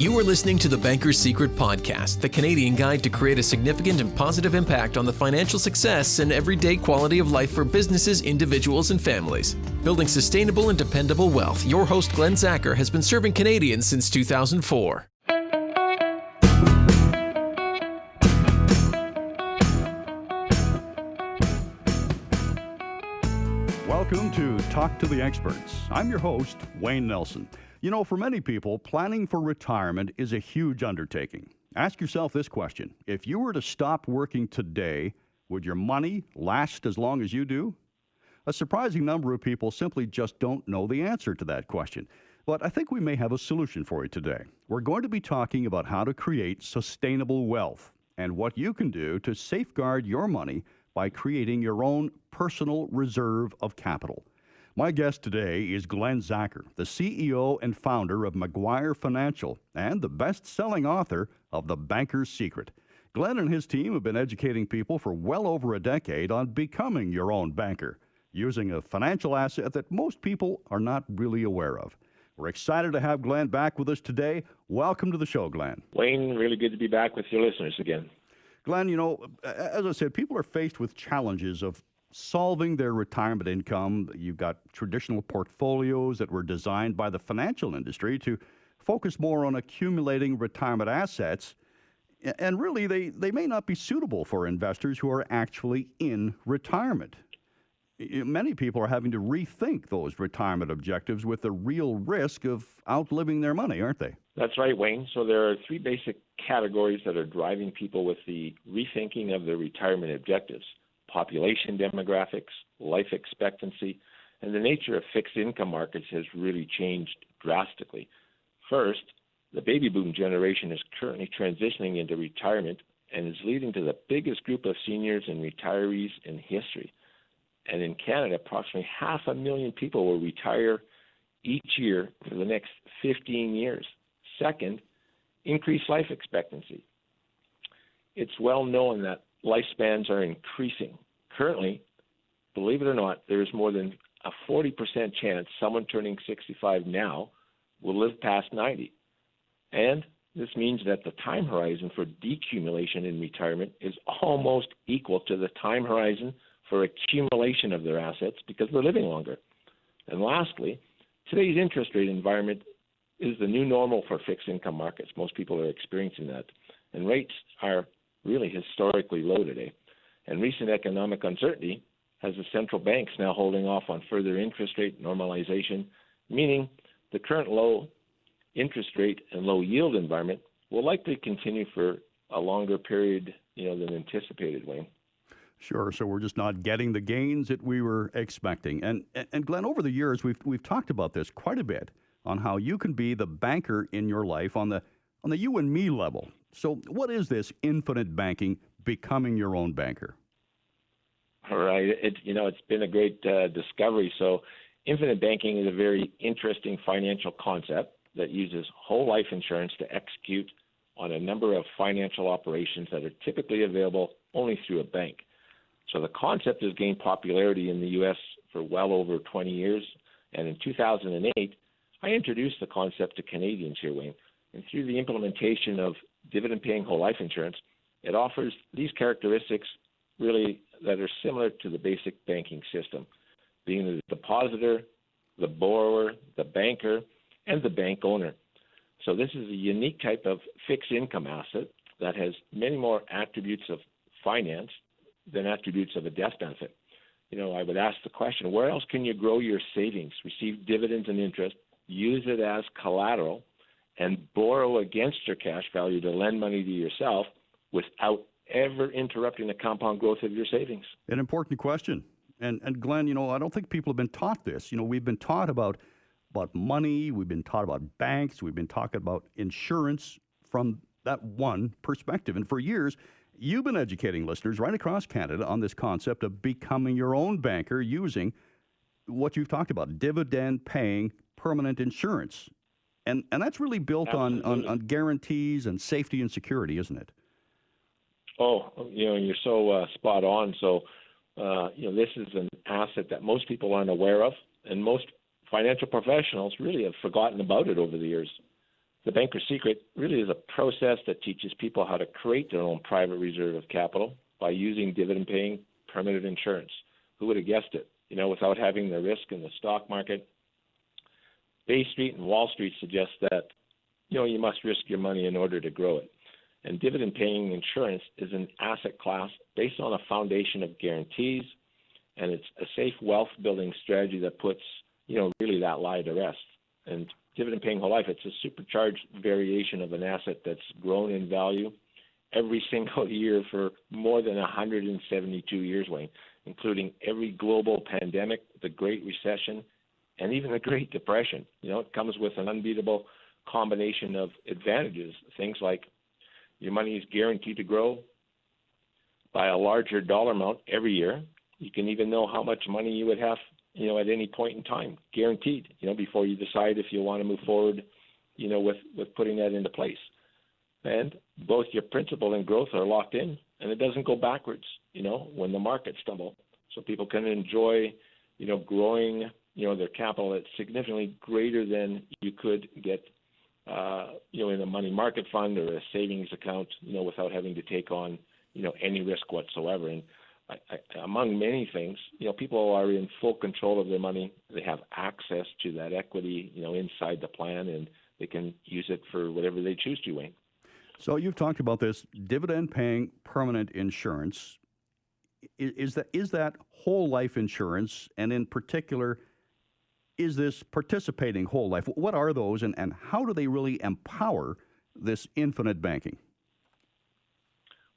You are listening to the Banker's Secret Podcast, the Canadian guide to create a significant and positive impact on the financial success and everyday quality of life for businesses, individuals, and families. Building sustainable and dependable wealth, your host Glen Zacher has been serving Canadians since 2004. Welcome to Talk to the Experts. I'm your host, Wayne Nelson. You know, for many people, planning for retirement is a huge undertaking. Ask yourself this question. If you were to stop working today, would your money last as long as you do? A surprising number of people simply just don't know the answer to that question. But I think we may have a solution for you today. We're going to be talking about how to create sustainable wealth and what you can do to safeguard your money by creating your own personal reserve of capital. My guest today is Glen Zacher, the CEO and founder of McGuire Financial and the best-selling author of The Banker's Secret. Glen and his team have been educating people for well over a decade on becoming your own banker, using a financial asset that most people are not really aware of. We're excited to have Glen back with us today. Welcome to the show, Glen. Wayne, really good to be back with your listeners again. Glen, you know, as I said, people are faced with challenges of solving their retirement income. You've got traditional portfolios that were designed by the financial industry to focus more on accumulating retirement assets. And really, they may not be suitable for investors who are actually in retirement. Many people are having to rethink those retirement objectives with the real risk of outliving their money, aren't they? That's right, Wayne. So there are three basic categories that are driving people with the rethinking of their retirement objectives: population demographics, life expectancy, and the nature of fixed income markets has really changed drastically. First, the baby boom generation is currently transitioning into retirement and is leading to the biggest group of seniors and retirees in history. And in Canada, approximately 500,000 people will retire each year for the next 15 years. Second, increased life expectancy. It's well known that lifespans are increasing. Currently, believe it or not, there is more than a 40% chance someone turning 65 now will live past 90. And this means that the time horizon for decumulation in retirement is almost equal to the time horizon for accumulation of their assets because we're living longer. And lastly, today's interest rate environment is the new normal for fixed income markets. Most people are experiencing that. And rates are really historically low today. And recent economic uncertainty has the central banks now holding off on further interest rate normalization, meaning the current low interest rate and low yield environment will likely continue for a longer period, than anticipated, Wayne. Sure. So we're just not getting the gains that we were expecting. And Glen, over the years, we've talked about this quite a bit on how you can be the banker in your life on the you and me level. So what is this infinite banking, becoming your own banker? All right. It's been a great discovery. So infinite banking is a very interesting financial concept that uses whole life insurance to execute on a number of financial operations that are typically available only through a bank. So the concept has gained popularity in the U.S. for well over 20 years. And in 2008, I introduced the concept to Canadians here, Wayne. And through the implementation of dividend-paying whole life insurance, it offers these characteristics really that are similar to the basic banking system, being the depositor, the borrower, the banker, and the bank owner. So this is a unique type of fixed income asset that has many more attributes of finance than attributes of a death benefit. I would ask the question, where else can you grow your savings, receive dividends and interest, use it as collateral, and borrow against your cash value to lend money to yourself without ever interrupting the compound growth of your savings? An important question. And Glen, I don't think people have been taught this. We've been taught about money, we've been taught about banks, we've been talking about insurance from that one perspective. And for years, you've been educating listeners right across Canada on this concept of becoming your own banker using what you've talked about, dividend-paying permanent insurance. And that's really built on guarantees and safety and security, isn't it? Oh, you're so spot on. So, this is an asset that most people aren't aware of, and most financial professionals really have forgotten about it over the years. The banker's secret really is a process that teaches people how to create their own private reserve of capital by using dividend-paying permanent insurance. Who would have guessed it? Without having the risk in the stock market. Bay Street and Wall Street suggest that, you must risk your money in order to grow it. And dividend-paying insurance is an asset class based on a foundation of guarantees, and it's a safe wealth-building strategy that puts, really that lie to rest. And dividend-paying whole life, it's a supercharged variation of an asset that's grown in value every single year for more than 172 years, Wayne, including every global pandemic, the Great Recession, and even the Great Depression. It comes with an unbeatable combination of advantages, things like your money is guaranteed to grow by a larger dollar amount every year. You can even know how much money you would have, at any point in time, guaranteed, before you decide if you want to move forward, with putting that into place. And both your principal and growth are locked in, and it doesn't go backwards, when the markets stumble. So people can enjoy, growing, their capital at significantly greater than you could get, in a money market fund or a savings account, without having to take on, any risk whatsoever. And among many things, people are in full control of their money. They have access to that equity, inside the plan, and they can use it for whatever they choose to, Wayne. So you've talked about this dividend-paying permanent insurance. Is that whole life insurance, and in particular, is this participating whole life? What are those, and how do they really empower this infinite banking?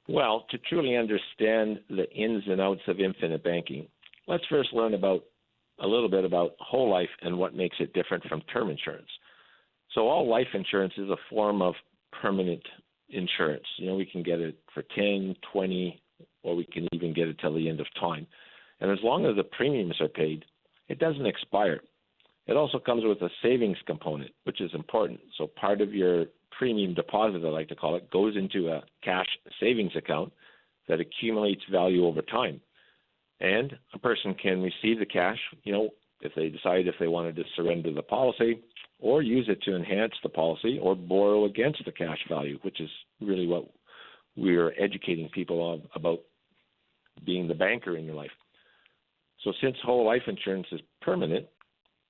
Well, to truly understand the ins and outs of infinite banking, let's first learn a little bit about whole life and what makes it different from term insurance. So all life insurance is a form of permanent insurance. We can get it for 10, 20, or we can even get it till the end of time. And as long as the premiums are paid, it doesn't expire. It also comes with a savings component, which is important. So part of your premium deposit, I like to call it, goes into a cash savings account that accumulates value over time. And a person can receive the cash, if they decide if they wanted to surrender the policy, or use it to enhance the policy, or borrow against the cash value, which is really what we're educating people on about being the banker in your life. So since whole life insurance is permanent,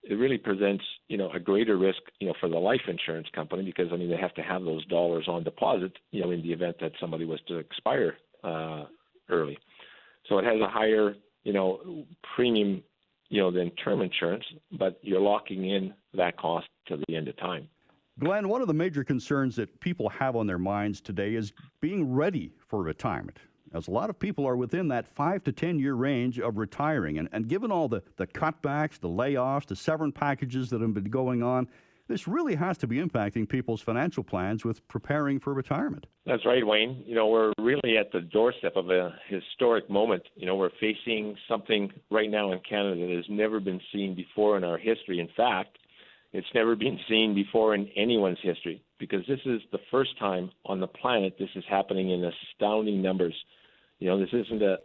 it really presents, a greater risk, for the life insurance company because, they have to have those dollars on deposit, in the event that somebody was to expire early. So it has a higher, premium, than term insurance, but you're locking in that cost to the end of time. Glenn, one of the major concerns that people have on their minds today is being ready for retirement, as a lot of people are within that 5 to 10 year range of retiring. And given all the cutbacks, the layoffs, the severance packages that have been going on, this really has to be impacting people's financial plans with preparing for retirement. That's right, Wayne. We're really at the doorstep of a historic moment. We're facing something right now in Canada that has never been seen before in our history. In fact, it's never been seen before in anyone's history, because this is the first time on the planet this is happening in astounding numbers. This isn't a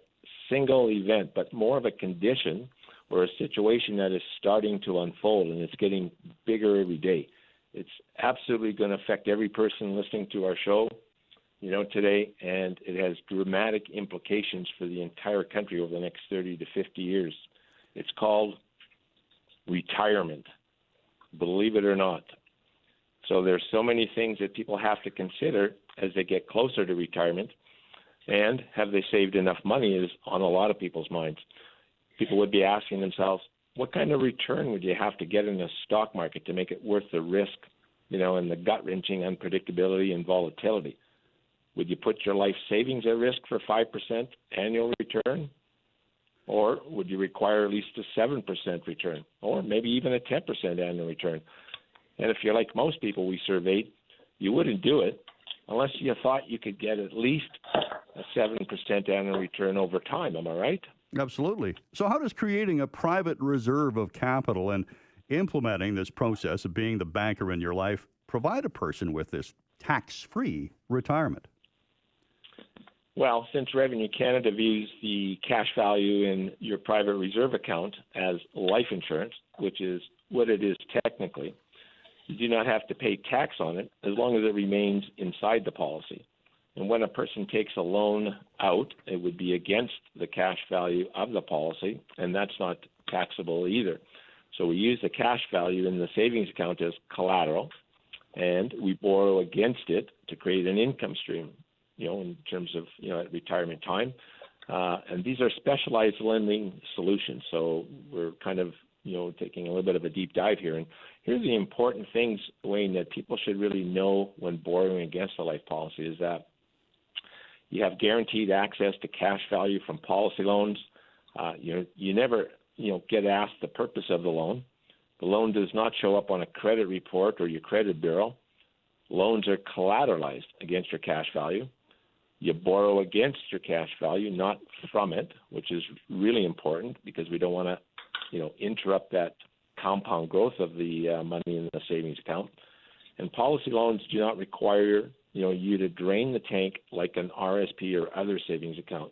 single event, but more of a condition or a situation that is starting to unfold, and it's getting bigger every day. It's absolutely going to affect every person listening to our show, today, and it has dramatic implications for the entire country over the next 30 to 50 years. It's called retirement, believe it or not. So there's so many things that people have to consider as they get closer to retirement, and have they saved enough money is on a lot of people's minds. People would be asking themselves, what kind of return would you have to get in the stock market to make it worth the risk, and the gut-wrenching unpredictability and volatility? Would you put your life savings at risk for 5% annual return? Or would you require at least a 7% return, or maybe even a 10% annual return? And if you're like most people we surveyed, you wouldn't do it unless you thought you could get at least a 7% annual return over time. Am I right? Absolutely. So how does creating a private reserve of capital and implementing this process of being the banker in your life provide a person with this tax-free retirement? Well, since Revenue Canada views the cash value in your private reserve account as life insurance, which is what it is technically, you do not have to pay tax on it as long as it remains inside the policy. And when a person takes a loan out, it would be against the cash value of the policy, and that's not taxable either. So we use the cash value in the savings account as collateral, and we borrow against it to create an income stream, in terms of, at retirement time. And these are specialized lending solutions. So we're kind of, taking a little bit of a deep dive here. And here's the important things, Wayne, that people should really know when borrowing against a life policy is that you have guaranteed access to cash value from policy loans. You never, get asked the purpose of the loan. The loan does not show up on a credit report or your credit bureau. Loans are collateralized against your cash value. You borrow against your cash value, not from it, which is really important because we don't want to, interrupt that compound growth of the money in the savings account. And policy loans do not require, you to drain the tank like an RSP or other savings account.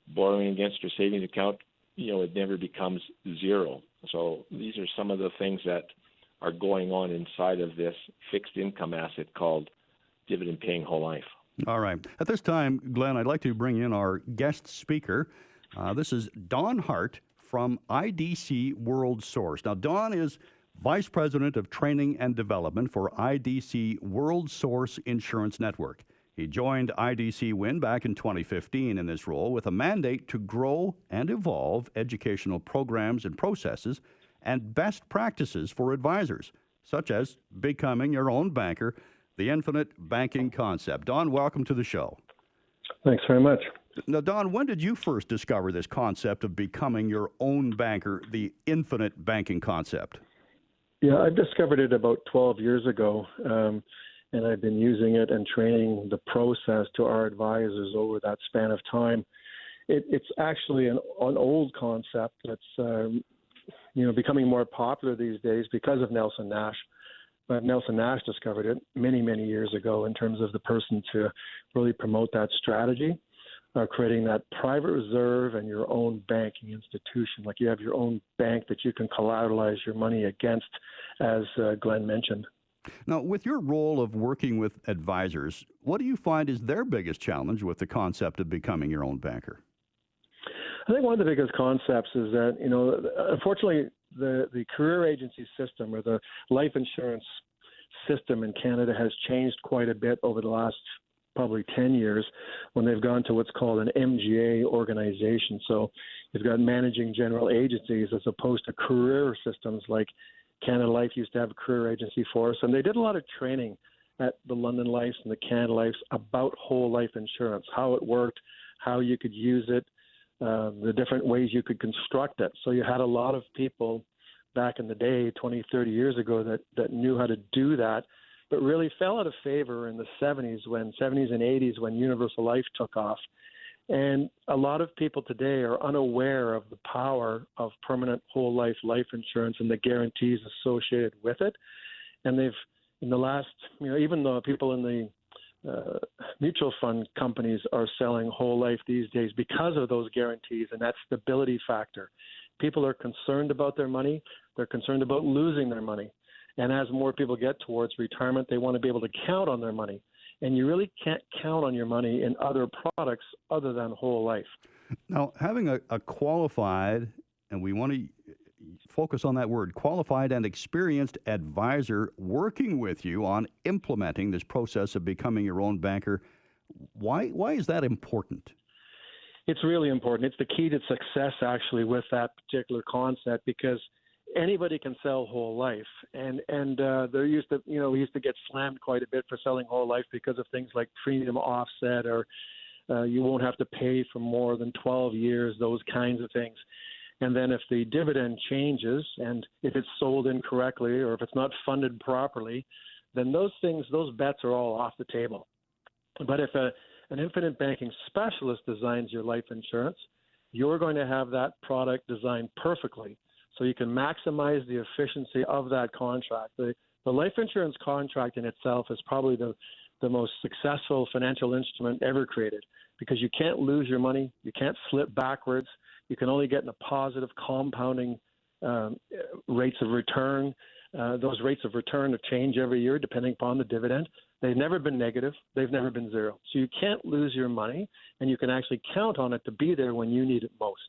Borrowing against your savings account, it never becomes zero. So these are some of the things that are going on inside of this fixed income asset called dividend paying whole life. All right. At this time, Glenn, I'd like to bring in our guest speaker. This is Don Hart from IDC World Source. Now, Don is Vice President of Training and Development for IDC World Source Insurance Network. He joined IDCWIN back in 2015 in this role with a mandate to grow and evolve educational programs and processes and best practices for advisors, such as becoming your own banker, the infinite banking concept. Don, welcome to the show. Thanks very much. Now, Don, when did you first discover this concept of becoming your own banker, the infinite banking concept? Yeah, I discovered it about 12 years ago, and I've been using it and training the process to our advisors over that span of time. It's actually an old concept that's becoming more popular these days because of Nelson Nash. But Nelson Nash discovered it many, many years ago in terms of the person to really promote that strategy, creating that private reserve and your own banking institution. Like you have your own bank that you can collateralize your money against, as Glenn mentioned. Now, with your role of working with advisors, what do you find is their biggest challenge with the concept of becoming your own banker? I think one of the biggest concepts is that, unfortunately, the career agency system or the life insurance system in Canada has changed quite a bit over the last probably 10 years when they've gone to what's called an MGA organization. So you've got managing general agencies as opposed to career systems like Canada Life used to have a career agency for us. And they did a lot of training at the London Lifes and the Canada Lifes about whole life insurance, how it worked, how you could use it, the different ways you could construct it. So you had a lot of people back in the day, 20, 30 years ago, that knew how to do that, but really fell out of favor in the 70s and 80s when Universal Life took off. And a lot of people today are unaware of the power of permanent whole life insurance and the guarantees associated with it. And they've, in the last, even though people in the mutual fund companies are selling whole life these days because of those guarantees and that stability factor. People are concerned about their money. They're concerned about losing their money. And as more people get towards retirement, they want to be able to count on their money. And you really can't count on your money in other products other than whole life. Now, having a qualified, and we want to focus on that word, qualified and experienced advisor working with you on implementing this process of becoming your own banker, why is that important? It's really important. It's the key to success, actually, with that particular concept, because anybody can sell whole life, and there used to, we used to get slammed quite a bit for selling whole life because of things like premium offset or you won't have to pay for more than 12 years, those kinds of things. And then if the dividend changes and if it's sold incorrectly or if it's not funded properly, then those bets are all off the table. But if an infinite banking specialist designs your life insurance, you're going to have that product designed perfectly so you can maximize the efficiency of that contract. The life insurance contract in itself is probably the most successful financial instrument ever created because you can't lose your money, you can't slip backwards, you can only get in a positive compounding rates of return. Those rates of return have changed every year depending upon the dividend. They've never been negative. They've never been zero. So you can't lose your money, and you can actually count on it to be there when you need it most.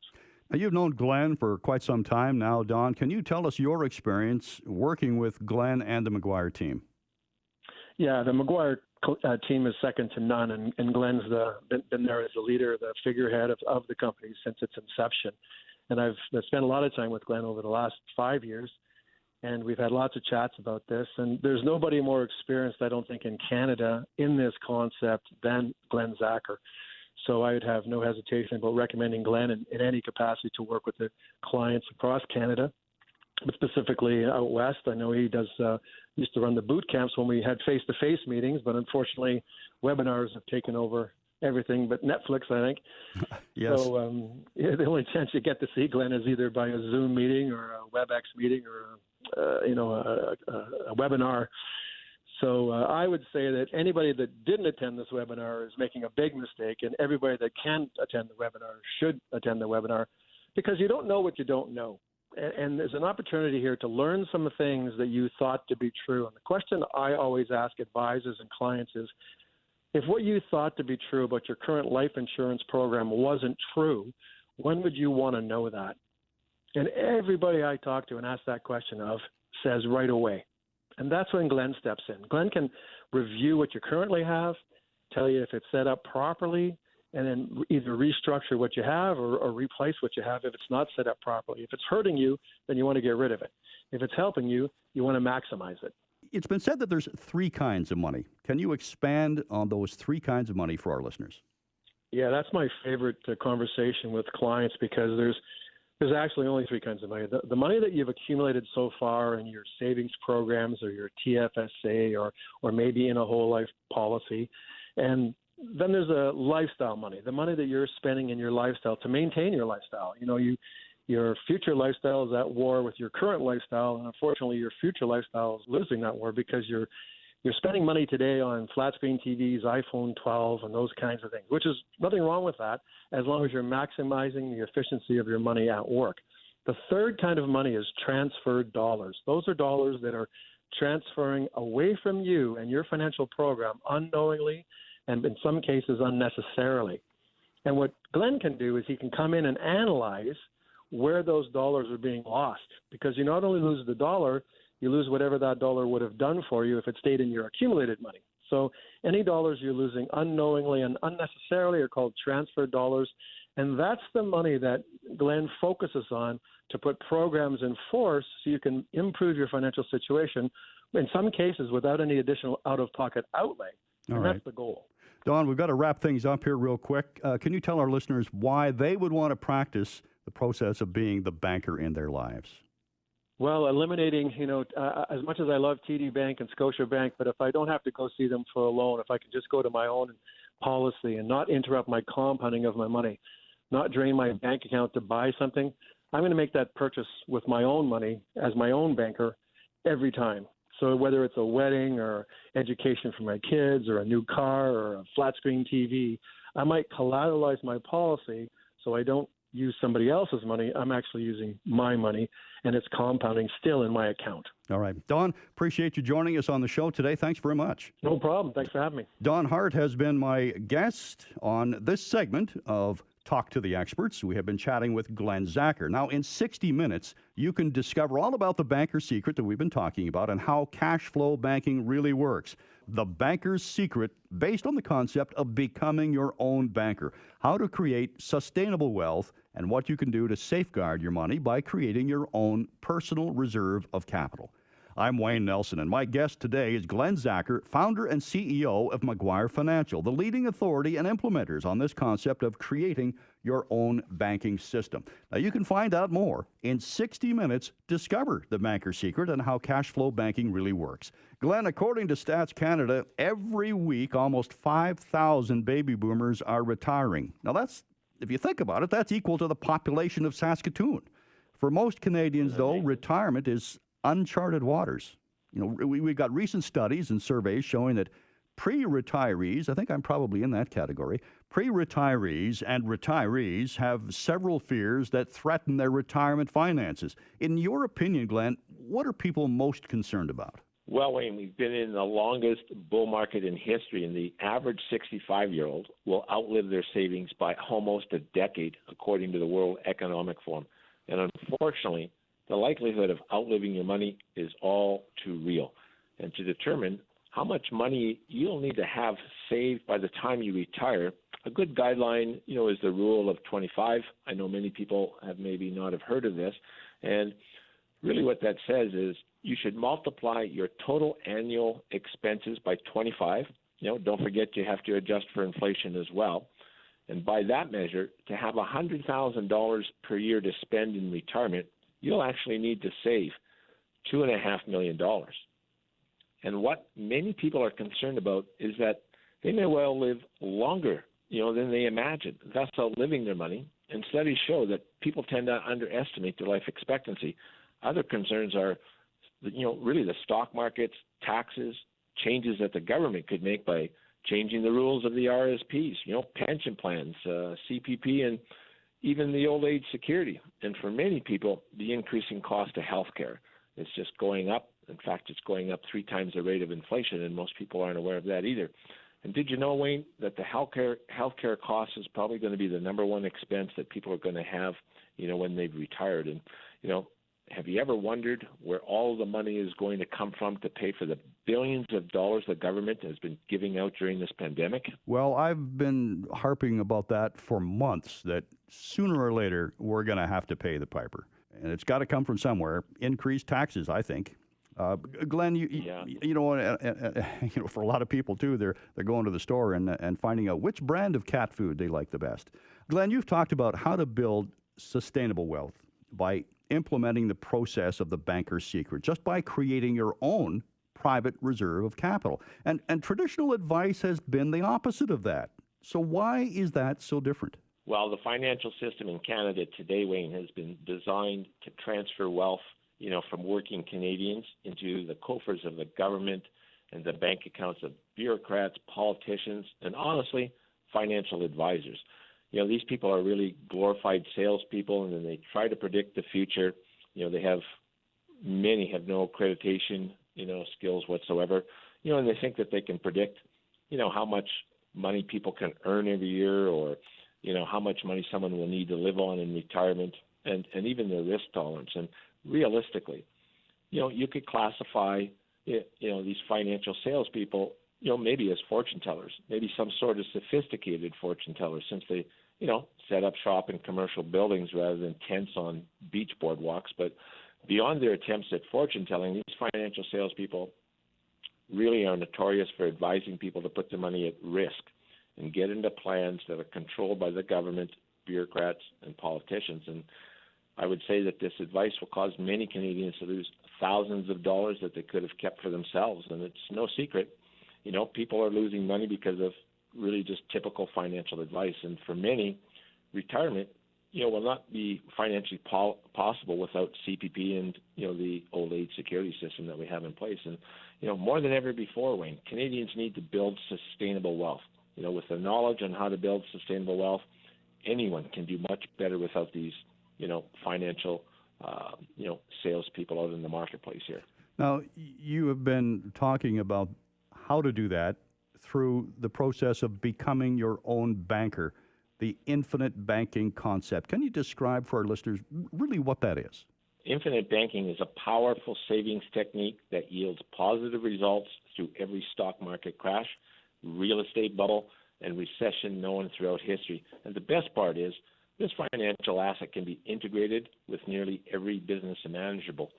Now, you've known Glen for quite some time now, Don. Can you tell us your experience working with Glen and the McGuire team? Yeah, the McGuire team is second to none, and Glen's been there as the leader, the figurehead of the company since its inception. And I've spent a lot of time with Glen over the last 5 years, and we've had lots of chats about this. And there's nobody more experienced, I don't think, in Canada in this concept than Glen Zacher. So I would have no hesitation about recommending Glen in any capacity to work with the clients across Canada, but specifically out west. I know he used to run the boot camps when we had face-to-face meetings, but unfortunately webinars have taken over everything but Netflix, I think. Yes. So the only chance you get to see Glen is either by a Zoom meeting or a WebEx meeting or a webinar. So I would say that anybody that didn't attend this webinar is making a big mistake, and everybody that can attend the webinar should attend the webinar, because you don't know what you don't know. And there's an opportunity here to learn some things that you thought to be true. And the question I always ask advisors and clients is, if what you thought to be true about your current life insurance program wasn't true, when would you want to know that? And everybody I talk to and ask that question of says right away. And that's when Glen steps in. Glen can review what you currently have, tell you if it's set up properly, and then either restructure what you have or replace what you have if it's not set up properly. If it's hurting you, then you want to get rid of it. If it's helping you, you want to maximize it. It's been said that there's three kinds of money. Can you expand on those three kinds of money for our listeners? Yeah, that's my favorite conversation with clients, because there's actually only three kinds of money. The money that you've accumulated so far in your savings programs or your TFSA or maybe in a whole life policy. And then there's a lifestyle money, the money that you're spending in your lifestyle to maintain your lifestyle. Your future lifestyle is at war with your current lifestyle, and unfortunately your future lifestyle is losing that war because you're spending money today on flat screen TVs, iPhone 12, and those kinds of things, which is nothing wrong with that as long as you're maximizing the efficiency of your money at work. The third kind of money is transferred dollars. Those are dollars that are transferring away from you and your financial program unknowingly and in some cases unnecessarily. And what Glen can do is he can come in and analyze where those dollars are being lost, because you not only lose the dollar, you lose whatever that dollar would have done for you if it stayed in your accumulated money. So any dollars you're losing unknowingly and unnecessarily are called transferred dollars, and that's the money that Glen focuses on to put programs in force so you can improve your financial situation, in some cases without any additional out-of-pocket outlay. And that's the goal. Don, we've got to wrap things up here real quick. Can you tell our listeners why they would want to practice the process of being the banker in their lives? Well, eliminating, as much as I love TD Bank and Scotiabank, but if I don't have to go see them for a loan, if I can just go to my own policy and not interrupt my compounding of my money, not drain my bank account to buy something, I'm going to make that purchase with my own money as my own banker every time. So whether it's a wedding or education for my kids or a new car or a flat screen TV, I might collateralize my policy so I don't use somebody else's money. I'm actually using my money, and it's compounding still in my account. All right. Don, appreciate you joining us on the show today. Thanks very much. No problem. Thanks for having me. Don Hart has been my guest on this segment of Talk to the Experts. We have been chatting with Glen Zacher. Now, in 60 minutes, you can discover all about the banker's secret that we've been talking about and how cash flow banking really works. The banker's secret, based on the concept of becoming your own banker. How to create sustainable wealth and what you can do to safeguard your money by creating your own personal reserve of capital. I'm Wayne Nelson, and my guest today is Glen Zacher, founder and CEO of McGuire Financial, the leading authority and implementers on this concept of creating your own banking system. Now, you can find out more in 60 minutes. Discover the banker's secret and how cash flow banking really works. Glen, according to Stats Canada, every week almost 5,000 baby boomers are retiring. Now, that's, if you think about it, that's equal to the population of Saskatoon. For most Canadians, though, retirement is uncharted waters. We've got recent studies and surveys showing that pre-retirees, I think I'm probably in that category, pre-retirees and retirees have several fears that threaten their retirement finances. In your opinion, Glenn, what are people most concerned about? Well, Wayne, we've been in the longest bull market in history, and the average 65-year-old will outlive their savings by almost a decade, according to the World Economic Forum. And unfortunately, the likelihood of outliving your money is all too real. And to determine how much money you'll need to have saved by the time you retire, a good guideline, is the rule of 25. I know many people have maybe not have heard of this. And really what that says is you should multiply your total annual expenses by 25. Don't forget you have to adjust for inflation as well. And by that measure, to have $100,000 per year to spend in retirement, you'll actually need to save $2.5 million. And what many people are concerned about is that they may well live longer, than they imagine, thus outliving their money. And studies show that people tend to underestimate their life expectancy. Other concerns are, really the stock markets, taxes, changes that the government could make by changing the rules of the RSPs, pension plans, CPP, and even the old age security. And for many people, the increasing cost of health care is just going up. In fact, it's going up 3 times the rate of inflation, and most people aren't aware of that either. And did you know, Wayne, that the healthcare cost is probably going to be the number one expense that people are going to have, when they've retired? And, have you ever wondered where all the money is going to come from to pay for the billions of dollars the government has been giving out during this pandemic? Well, I've been harping about that for months, that sooner or later we're going to have to pay the piper. And it's got to come from somewhere. Increased taxes, I think. Glenn, for a lot of people too, they're going to the store and finding out which brand of cat food they like the best. Glenn, you've talked about how to build sustainable wealth by implementing the process of the banker's secret, just by creating your own private reserve of capital. And traditional advice has been the opposite of that. So why is that so different? Well, the financial system in Canada today, Wayne, has been designed to transfer wealth, from working Canadians into the coffers of the government and the bank accounts of bureaucrats, politicians, and honestly, financial advisors. These people are really glorified salespeople, and then they try to predict the future. Many have no accreditation, skills whatsoever, and they think that they can predict, how much money people can earn every year, or, how much money someone will need to live on in retirement, and even their risk tolerance. And realistically, you could classify, these financial salespeople, maybe as fortune tellers, maybe some sort of sophisticated fortune tellers, since they, set up shop in commercial buildings rather than tents on beach boardwalks. But beyond their attempts at fortune telling, these financial salespeople really are notorious for advising people to put their money at risk and get into plans that are controlled by the government, bureaucrats, and politicians. And I would say that this advice will cause many Canadians to lose thousands of dollars that they could have kept for themselves. And it's no secret, people are losing money because of really just typical financial advice. And for many, retirement, will not be financially possible without CPP and, the old age security system that we have in place. And, more than ever before, Wayne, Canadians need to build sustainable wealth. With the knowledge on how to build sustainable wealth, anyone can do much better without these, financial, salespeople out in the marketplace here. Now, you have been talking about how to do that through the process of becoming your own banker, the infinite banking concept. Can you describe for our listeners really what that is? Infinite banking is a powerful savings technique that yields positive results through every stock market crash, real estate bubble, and recession known throughout history. And the best part is, this financial asset can be integrated with nearly every business imaginable.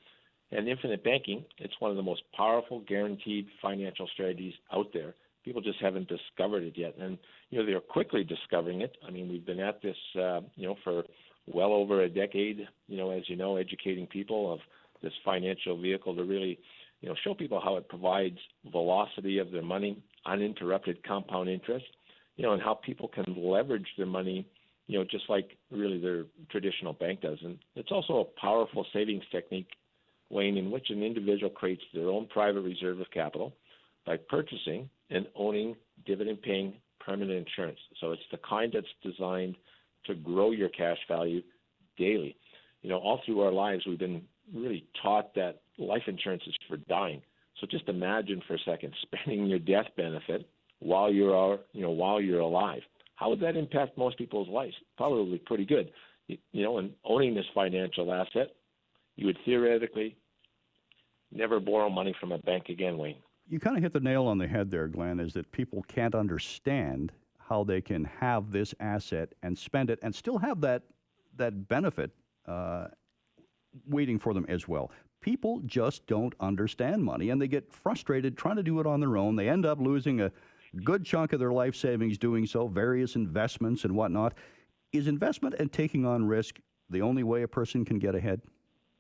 And infinite banking, it's one of the most powerful guaranteed financial strategies out there. People just haven't discovered it yet. And, they're quickly discovering it. I mean, we've been at this, for well over a decade, as you know, educating people of this financial vehicle to really, show people how it provides velocity of their money, uninterrupted compound interest, and how people can leverage their money, just like really their traditional bank does. And it's also a powerful savings technique, Wayne, in which an individual creates their own private reserve of capital by purchasing and owning insurance. So it's the kind that's designed to grow your cash value daily. All through our lives, we've been really taught that life insurance is for dying. So just imagine for a second spending your death benefit while you're alive. How would that impact most people's lives? Probably pretty good. And owning this financial asset, you would theoretically never borrow money from a bank again, Wayne. You kind of hit the nail on the head there, Glenn, is that people can't understand how they can have this asset and spend it and still have that benefit waiting for them as well. People just don't understand money, and they get frustrated trying to do it on their own. They end up losing a good chunk of their life savings doing so, various investments and whatnot. Is investment and taking on risk the only way a person can get ahead?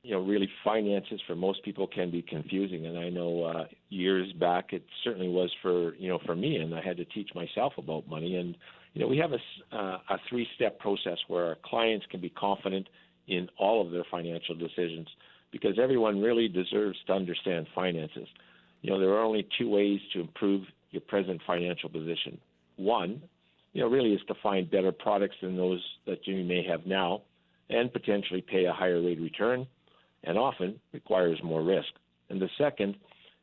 Really finances for most people can be confusing. And I know years back it certainly was for me, and I had to teach myself about money. And, we have a three-step process where our clients can be confident in all of their financial decisions, because everyone really deserves to understand finances. There are only two ways to improve your present financial position. One, really is to find better products than those that you may have now and potentially pay a higher rate of return, and often requires more risk. And the second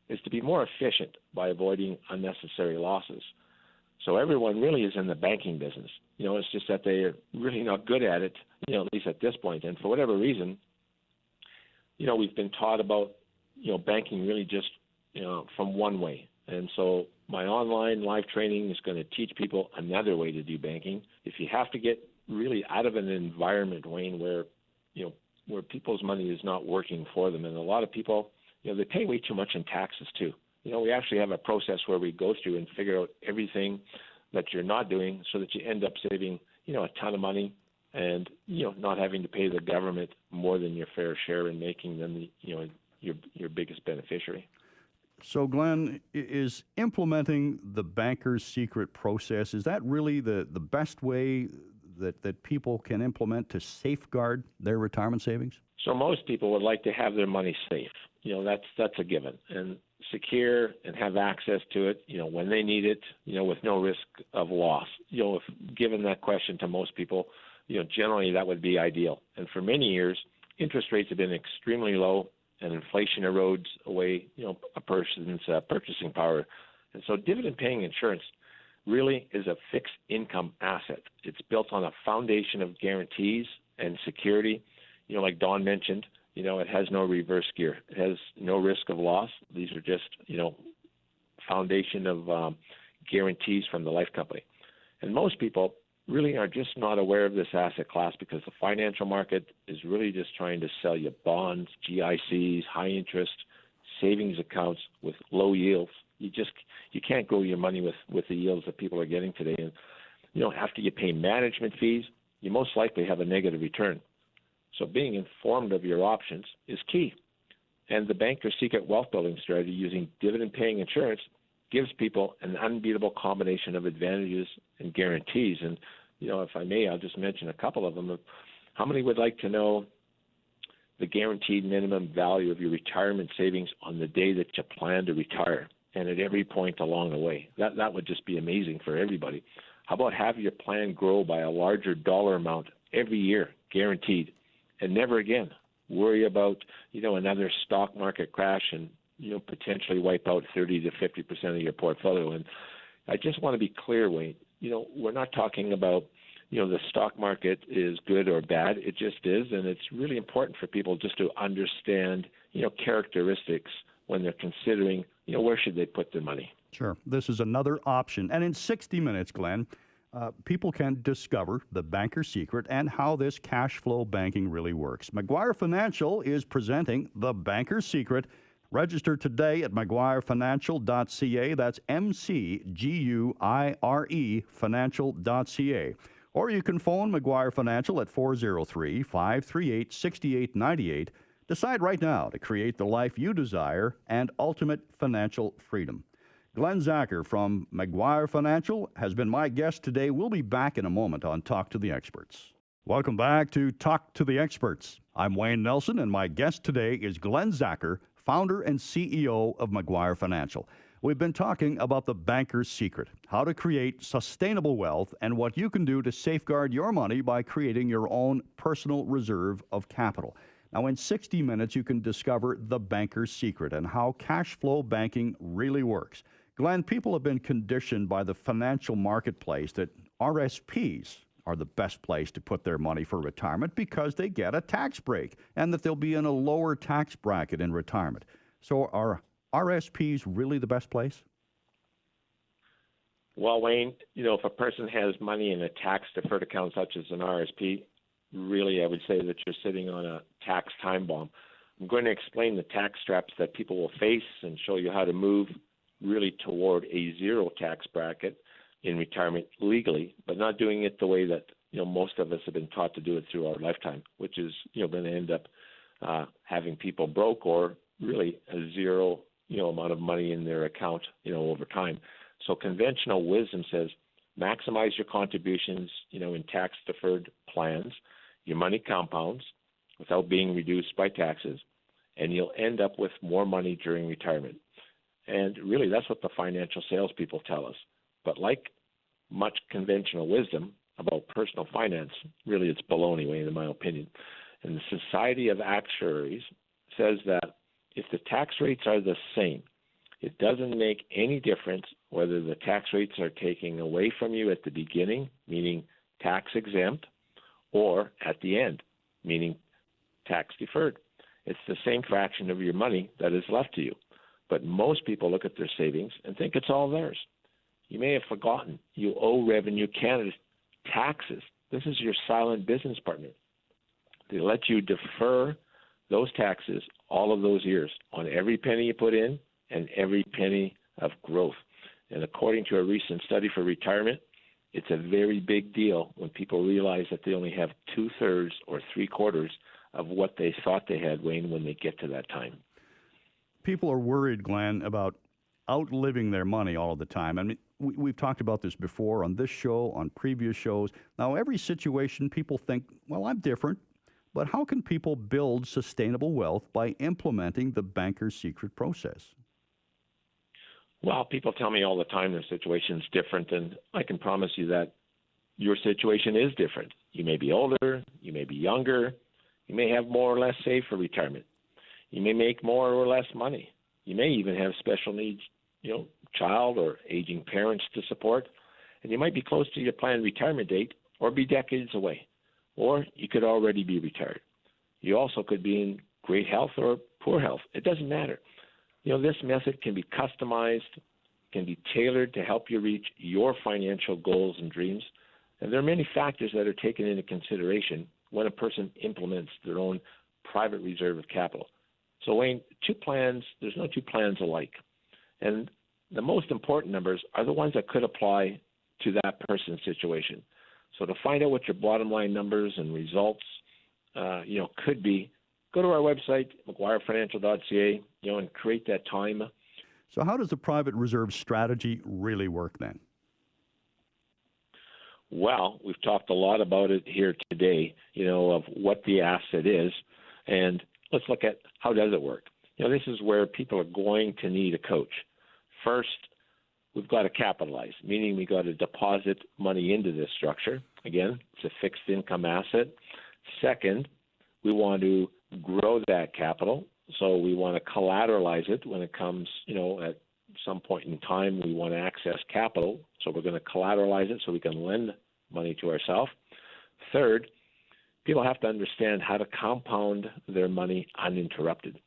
is to be more efficient by avoiding unnecessary losses. So everyone really is in the banking business. It's just that they're really not good at it, at least at this point. And for whatever reason, we've been taught about, banking really just, from one way. And so my online live training is going to teach people another way to do banking. If you have to get really out of an environment, Wayne, where people's money is not working for them. And a lot of people, they pay way too much in taxes too. We actually have a process where we go through and figure out everything that you're not doing so that you end up saving, a ton of money and, not having to pay the government more than your fair share and making them, your biggest beneficiary. So, Glenn, is implementing the banker's secret process, is that really the best way that people can implement to safeguard their retirement savings? So most people would like to have their money safe. That's a given. And secure and have access to it, when they need it, with no risk of loss. If given that question to most people, generally that would be ideal. And for many years, interest rates have been extremely low, and inflation erodes away, a person's purchasing power. And so dividend-paying insurance really is a fixed income asset. It's built on a foundation of guarantees and security. Like Don mentioned, it has no reverse gear. It has no risk of loss. These are just, foundation of guarantees from the life company. And most people really are just not aware of this asset class because the financial market is really just trying to sell you bonds, GICs, high interest, savings accounts with low yields. You can't grow your money with the yields that people are getting today. And, after you pay management fees, you most likely have a negative return. So being informed of your options is key. And the banker's secret wealth building strategy using dividend-paying insurance gives people an unbeatable combination of advantages and guarantees. And, if I may, I'll just mention a couple of them. How many would like to know the guaranteed minimum value of your retirement savings on the day that you plan to retire and at every point along the way? That would just be amazing for everybody. How about have your plan grow by a larger dollar amount every year, guaranteed, and never again worry about, another stock market crash and, potentially wipe out 30 to 50% of your portfolio. And I just want to be clear, Wayne, we're not talking about, the stock market is good or bad. It just is. And it's really important for people just to understand, characteristics when they're considering, where should they put their money. Sure. This is another option. And in 60 minutes, Glenn, people can discover the banker's secret and how this cash flow banking really works. McGuire Financial is presenting the banker's secret. Register today at McGuireFinancial.ca. That's MCGUIRE Financial.ca. Or you can phone McGuire Financial at 403-538-6898. Decide right now to create the life you desire and ultimate financial freedom. Glen Zacher from McGuire Financial has been my guest today. We'll be back in a moment on Talk to the Experts. Welcome back to Talk to the Experts. I'm Wayne Nelson, and my guest today is Glen Zacher, founder and CEO of McGuire Financial. We've been talking about the banker's secret, how to create sustainable wealth, and what you can do to safeguard your money by creating your own personal reserve of capital. Now, in 60 minutes, you can discover the banker's secret and how cash flow banking really works. Glenn, people have been conditioned by the financial marketplace that RSPs are the best place to put their money for retirement because they get a tax break and that they'll be in a lower tax bracket in retirement. So are RSPs really the best place? Well, Wayne, if a person has money in a tax-deferred account such as an RSP, really I would say that you're sitting on a tax time bomb. I'm going to explain the tax traps that people will face and show you how to move really toward a zero tax bracket in retirement legally, but not doing it the way that most of us have been taught to do it through our lifetime, which is going to end up having people broke or really a zero amount of money in their account over time. So conventional wisdom says maximize your contributions in tax deferred plans. Your money compounds without being reduced by taxes, and you'll end up with more money during retirement. And really, that's what the financial salespeople tell us. But like much conventional wisdom about personal finance, really it's baloney, Wayne, in my opinion. And the Society of Actuaries says that if the tax rates are the same, it doesn't make any difference whether the tax rates are taken away from you at the beginning, meaning tax exempt, or at the end, meaning tax deferred. It's the same fraction of your money that is left to you. But most people look at their savings and think it's all theirs. You may have forgotten you owe Revenue Canada taxes. This is your silent business partner. They let you defer those taxes all of those years on every penny you put in and every penny of growth. And according to a recent study for retirement, it's a very big deal when people realize that they only have 2/3 or 3/4 of what they thought they had, Wayne, when they get to that time. People are worried, Glenn, about outliving their money all of the time. I mean, we've talked about this before on this show, on previous shows. Now, every situation, people think, well, I'm different. But how can people build sustainable wealth by implementing the banker's secret process? Well, people tell me all the time their situation's different, and I can promise you that your situation is different. You may be older, you may be younger, you may have more or less saved for retirement. You may make more or less money. You may even have special needs, child or aging parents to support, and you might be close to your planned retirement date or be decades away, or you could already be retired. You also could be in great health or poor health. It doesn't matter. This method can be customized, can be tailored to help you reach your financial goals and dreams, and there are many factors that are taken into consideration when a person implements their own private reserve of capital. So, Wayne, there's no two plans alike. And the most important numbers are the ones that could apply to that person's situation. So to find out what your bottom line numbers and results, could be, go to our website, mcguirefinancial.ca, and create that time. So how does the private reserve strategy really work then? Well, we've talked a lot about it here today, of what the asset is. And let's look at how does it work. This is where people are going to need a coach. First, we've got to capitalize, meaning we got to deposit money into this structure. Again, it's a fixed income asset. Second, we want to grow that capital. So we want to collateralize it when it comes, at some point in time, we want to access capital. So we're going to collateralize it so we can lend money to ourselves. Third, people have to understand how to compound their money uninterrupted.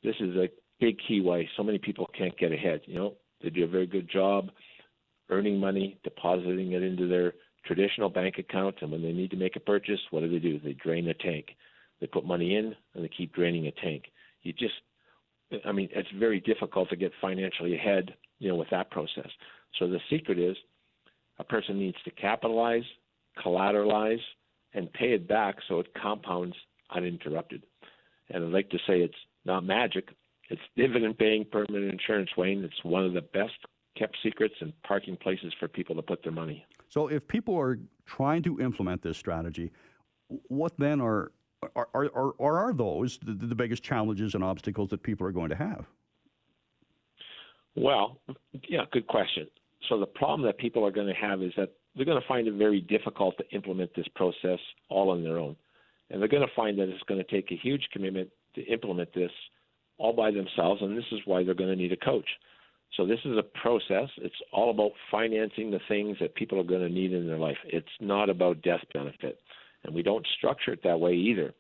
This is a big key why so many people can't get ahead. They do a very good job earning money, depositing it into their traditional bank account, and when they need to make a purchase, what do? They drain a tank. They put money in, and they keep draining a tank. It's very difficult to get financially ahead, with that process. So the secret is a person needs to capitalize, collateralize, and pay it back so it compounds uninterrupted. And I'd like to say it's not magic. It's dividend-paying permanent insurance, Wayne. It's one of the best kept secrets and parking places for people to put their money. So if people are trying to implement this strategy, what then are those the biggest challenges and obstacles that people are going to have? Well, yeah, good question. So the problem that people are going to have is that they're going to find it very difficult to implement this process all on their own. And they're going to find that it's going to take a huge commitment to implement this all by themselves, and this is why they're going to need a coach. So this is a process. It's all about financing the things that people are going to need in their life. It's not about death benefit, and we don't structure it that way either.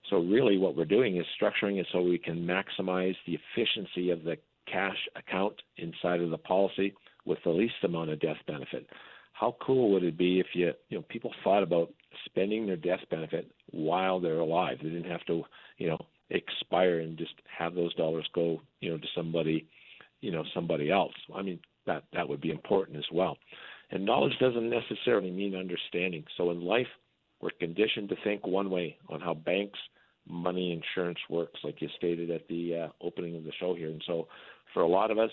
So really what we're doing is structuring it so we can maximize the efficiency of the cash account inside of the policy with the least amount of death benefit. How cool would it be if people thought about spending their death benefit while they're alive? They didn't have to, expire and just have those dollars go, to somebody else. I mean, that would be important as well. And knowledge doesn't necessarily mean understanding. So in life, we're conditioned to think one way on how banks, money, insurance works, like you stated at the opening of the show here. And so for a lot of us,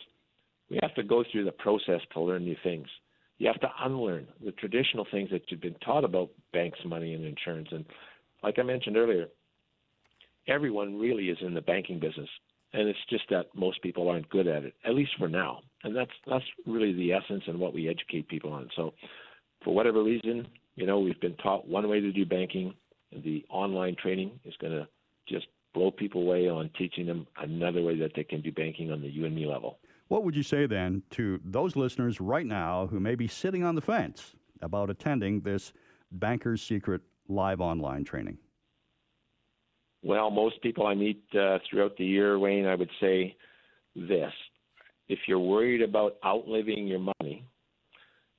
we have to go through the process to learn new things. You have to unlearn the traditional things that you've been taught about banks, money, and insurance. And like I mentioned earlier, everyone really is in the banking business. And it's just that most people aren't good at it, at least for now. And that's really the essence and what we educate people on. So for whatever reason, we've been taught one way to do banking. The online training is going to just blow people away on teaching them another way that they can do banking on the you and me level. What would you say then to those listeners right now who may be sitting on the fence about attending this Banker's Secret live online training? Well, most people I meet throughout the year, Wayne, I would say this. If you're worried about outliving your money,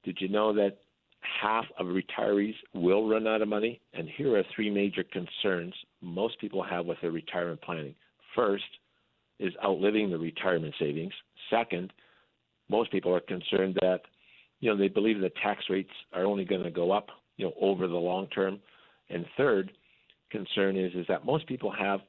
did you know that half of retirees will run out of money? And here are three major concerns most people have with their retirement planning. First is outliving the retirement savings. Second, most people are concerned that, they believe the tax rates are only going to go up, over the long term. And third concern is that most people have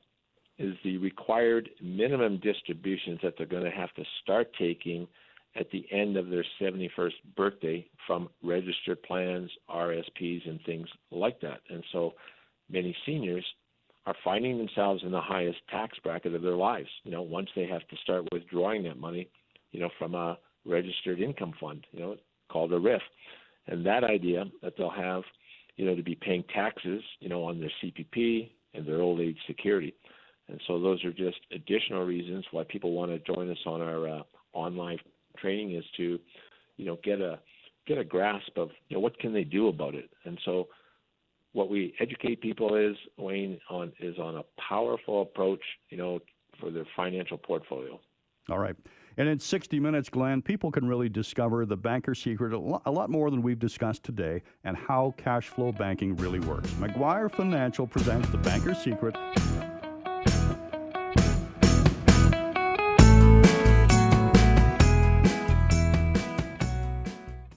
is the required minimum distributions that they're going to have to start taking at the end of their 71st birthday from registered plans, RSPs, and things like that. And so many seniors are finding themselves in the highest tax bracket of their lives, once they have to start withdrawing that money, from a registered income fund, called a RIF. And that idea that they'll have, to be paying taxes, on their CPP and their old age security. And so those are just additional reasons why people want to join us on our online training is to, get a grasp of, what can they do about it. And so what we educate people is, Wayne, on a powerful approach, for their financial portfolio. All right. And in 60 minutes, Glenn, people can really discover the Banker's Secret a lot more than we've discussed today and how cash flow banking really works. McGuire Financial presents the Banker's Secret